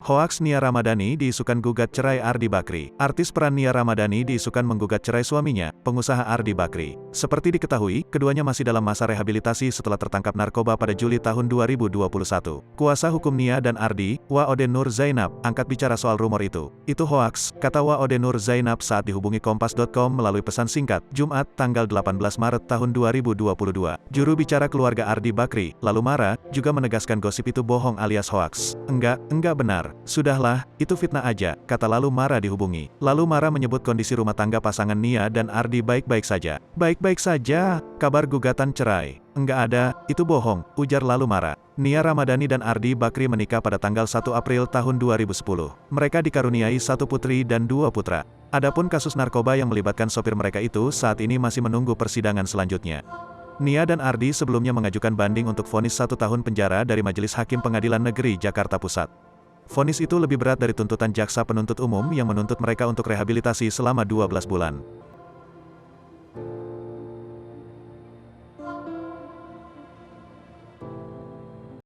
Hoaks Nia Ramadhani diisukan gugat cerai Ardi Bakri. Artis peran Nia Ramadhani diisukan menggugat cerai suaminya, pengusaha Ardi Bakri. Seperti diketahui, keduanya masih dalam masa rehabilitasi setelah tertangkap narkoba pada Juli tahun 2021. Kuasa hukum Nia dan Ardi, Waode Nur Zainab, angkat bicara soal rumor itu. Itu hoaks, kata Waode Nur Zainab saat dihubungi Kompas.com melalui pesan singkat, Jumat, tanggal 18 Maret tahun 2022. Juru bicara keluarga Ardi Bakri, lalu Mara, juga menegaskan gosip itu bohong alias hoaks. Enggak benar. Sudahlah, itu fitnah aja, kata lalu Mara dihubungi. Lalu Mara menyebut kondisi rumah tangga pasangan Nia dan Ardi baik-baik saja. Baik-baik saja, kabar gugatan cerai. Enggak ada, itu bohong, ujar lalu Mara. Nia Ramadhani dan Ardi Bakri menikah pada tanggal 1 April tahun 2010. Mereka dikaruniai 1 putri dan 2 putra. Adapun kasus narkoba yang melibatkan sopir mereka itu saat ini masih menunggu persidangan selanjutnya. Nia dan Ardi sebelumnya mengajukan banding untuk vonis 1 tahun penjara dari Majelis Hakim Pengadilan Negeri Jakarta Pusat. Vonis itu lebih berat dari tuntutan jaksa penuntut umum yang menuntut mereka untuk rehabilitasi selama 12 bulan.